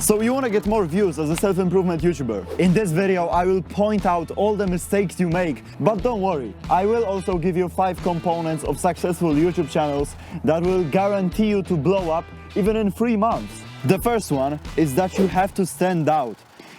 So you want to get more views as a self-improvement YouTuber? In this video, I will point out all the mistakes you make, but don't worry, I will also give you 5 components of successful YouTube channels that will guarantee you to blow up even in 3 months. The first one is that you have to stand out.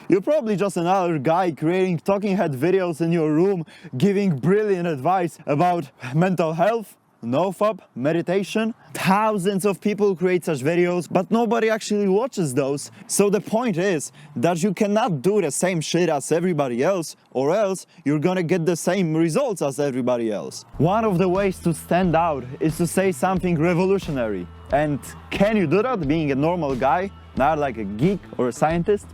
You're probably just another guy creating talking head videos in your room, giving brilliant advice about mental health, nofap, meditation. Thousands of people create such videos, but nobody actually watches those. So the point is that you cannot do the same shit as everybody else, or else you're gonna get the same results as everybody else. One of the ways to stand out is to say something revolutionary. And can you do that being a normal guy, not like a geek or a scientist?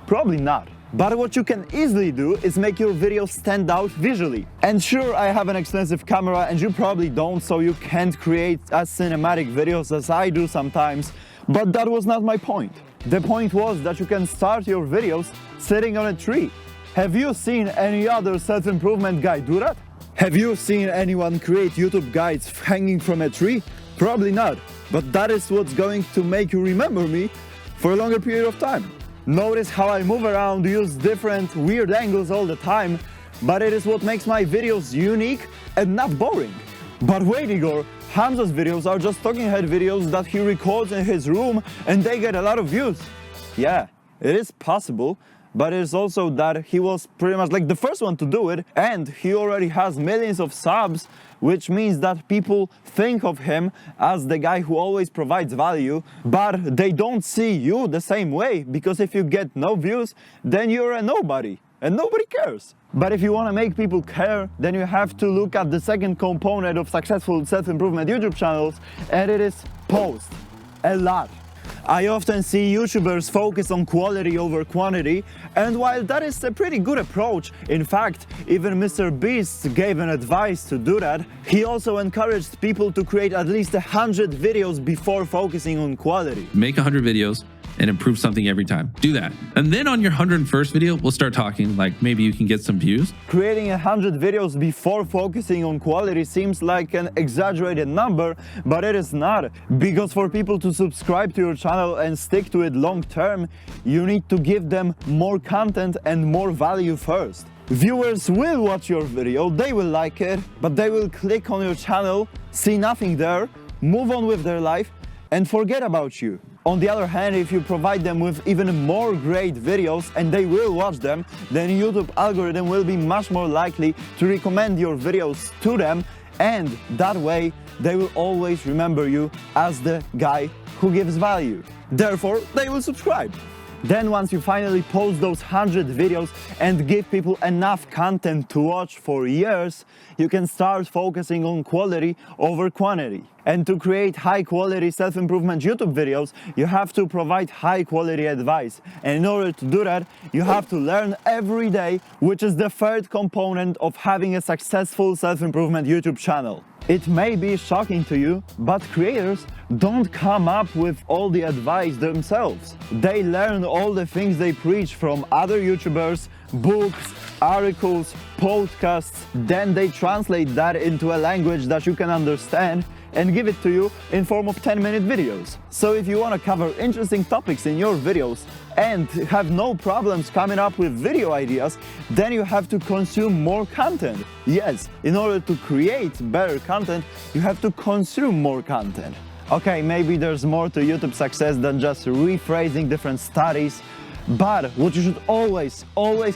Probably not. But what you can easily do is make your videos stand out visually. And sure, I have an expensive camera and you probably don't, so you can't create as cinematic videos as I do sometimes, but that was not my point. The point was that you can start your videos sitting on a tree. Have you seen any other self-improvement guy do that? Have you seen anyone create YouTube guides hanging from a tree? Probably not, but that is what's going to make you remember me for a longer period of time. Notice how I move around, use different weird angles all the time, but it is what makes my videos unique and not boring. But wait, Igor, Hamza's videos are just talking head videos that he records in his room and they get a lot of views. Yeah, it is possible, but it is also that he was pretty much like the first one to do it, and he already has millions of subs, which means that people think of him as the guy who always provides value, but they don't see you the same way, because if you get no views, then you're a nobody, and nobody cares. But if you want to make people care, then you have to look at the second component of successful self-improvement YouTube channels, and it is post. A lot. I often see YouTubers focus on quality over quantity, and while that is a pretty good approach, in fact, even Mr. Beast gave an advice to do that, he also encouraged people to create at least 100 videos before focusing on quality. Make 100 videos and improve something every time. Do that. And then on your 101st video, we'll start talking, like maybe you can get some views. Creating 100 videos before focusing on quality seems like an exaggerated number, but it is not. Because for people to subscribe to your channel and stick to it long term, you need to give them more content and more value first. Viewers will watch your video, they will like it, but they will click on your channel, see nothing there, move on with their life, and forget about you. On the other hand, if you provide them with even more great videos and they will watch them, then YouTube algorithm will be much more likely to recommend your videos to them, and that way they will always remember you as the guy who gives value. Therefore, they will subscribe. Then once you finally post those 100 videos and give people enough content to watch for years, you can start focusing on quality over quantity. And to create high quality self-improvement YouTube videos, you have to provide high quality advice. And in order to do that, you have to learn every day, which is the third component of having a successful self-improvement YouTube channel. It may be shocking to you, but creators don't come up with all the advice themselves. They learn all the things they preach from other YouTubers, books, articles, podcasts, then they translate that into a language that you can understand and give it to you in form of 10-minute videos. So if you want to cover interesting topics in your videos and have no problems coming up with video ideas, then you have to consume more content. Yes, in order to create better content, you have to consume more content. Okay, maybe there's more to YouTube success than just rephrasing different studies, but what you should always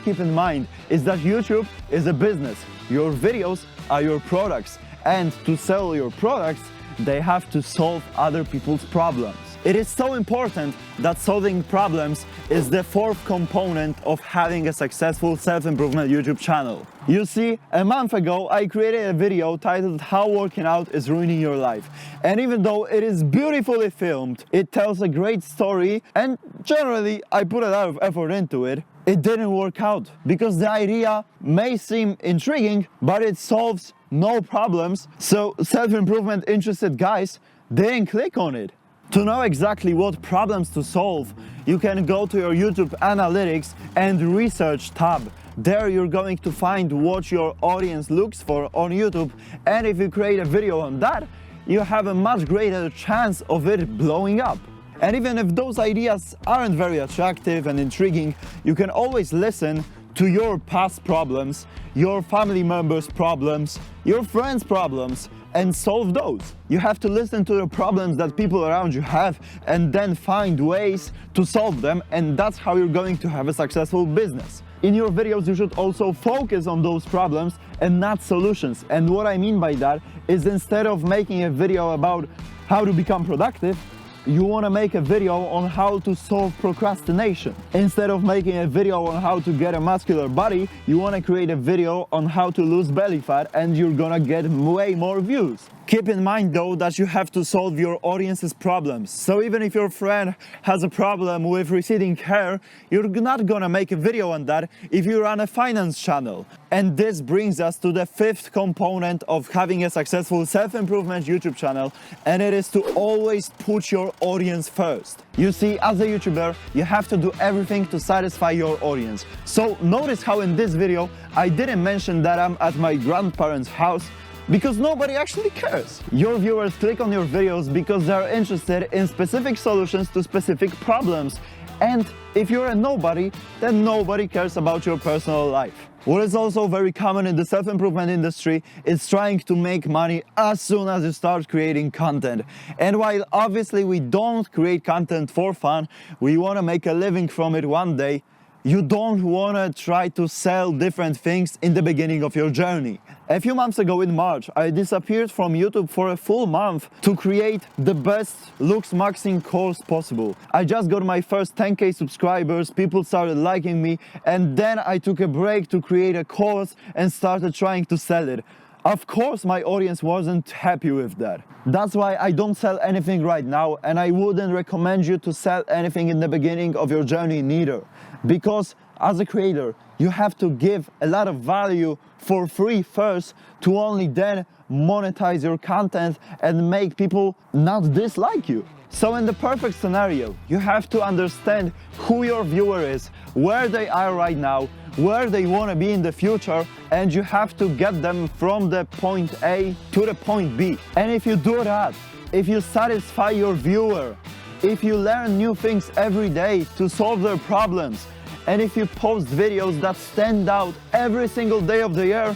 keep in mind is that YouTube is a business. Your videos are your products, and to sell your products, they have to solve other people's problems. It is so important that solving problems is the fourth component of having a successful self-improvement YouTube channel. You see, a month ago I created a video titled "How Working Out is Ruining Your Life." And even though it is beautifully filmed, it tells a great story, and generally I put a lot of effort into it, it didn't work out because the idea may seem intriguing, but it solves no problems, so self-improvement interested guys didn't click on it. To know exactly what problems to solve, you can go to your YouTube analytics and research tab. There you're going to find what your audience looks for on YouTube, and if you create a video on that, you have a much greater chance of it blowing up. And even if those ideas aren't very attractive and intriguing, you can always listen to your past problems, your family members' problems, your friends' problems, and solve those. You have to listen to the problems that people around you have and then find ways to solve them, and that's how you're going to have a successful business. In your videos, you should also focus on those problems and not solutions. And what I mean by that is, instead of making a video about how to become productive, you want to make a video on how to solve procrastination. Instead of making a video on how to get a muscular body, you want to create a video on how to lose belly fat, and you're gonna get way more views. Keep in mind though that you have to solve your audience's problems. So even if your friend has a problem with receding hair, you're not gonna make a video on that if you run a finance channel. And this brings us to the fifth component of having a successful self-improvement YouTube channel, and it is to always put your audience first. You see, as a YouTuber, you have to do everything to satisfy your audience. So notice how in this video I didn't mention that I'm at my grandparents' house, because nobody actually cares. Your viewers click on your videos because they're interested in specific solutions to specific problems. And if you're a nobody, then nobody cares about your personal life. What is also very common in the self-improvement industry is trying to make money as soon as you start creating content. And while obviously we don't create content for fun, we want to make a living from it one day, you don't want to try to sell different things in the beginning of your journey. A few months ago in March, I disappeared from YouTube for a full month to create the best looks maxing course possible. I just got my first 10K subscribers, people started liking me, and then I took a break to create a course and started trying to sell it. Of course, my audience wasn't happy with that. That's why I don't sell anything right now, and I wouldn't recommend you to sell anything in the beginning of your journey neither. Because as a creator, you have to give a lot of value for free first to only then monetize your content and make people not dislike you. So in the perfect scenario, you have to understand who your viewer is, where they are right now, where they want to be in the future, and you have to get them from the point A to the point B. And if you do that, if you satisfy your viewer, if you learn new things every day to solve their problems, and if you post videos that stand out every single day of the year,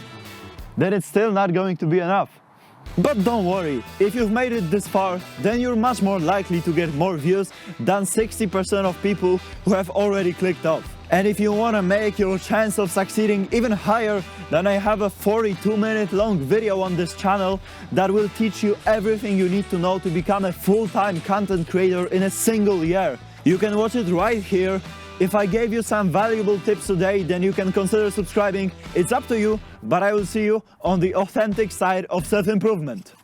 then it's still not going to be enough. But don't worry, if you've made it this far, then you're much more likely to get more views than 60% of people who have already clicked off. And if you want to make your chance of succeeding even higher, then I have a 42-minute long video on this channel that will teach you everything you need to know to become a full-time content creator in a single year. You can watch it right here. If I gave you some valuable tips today, then you can consider subscribing. It's up to you, but I will see you on the authentic side of self-improvement.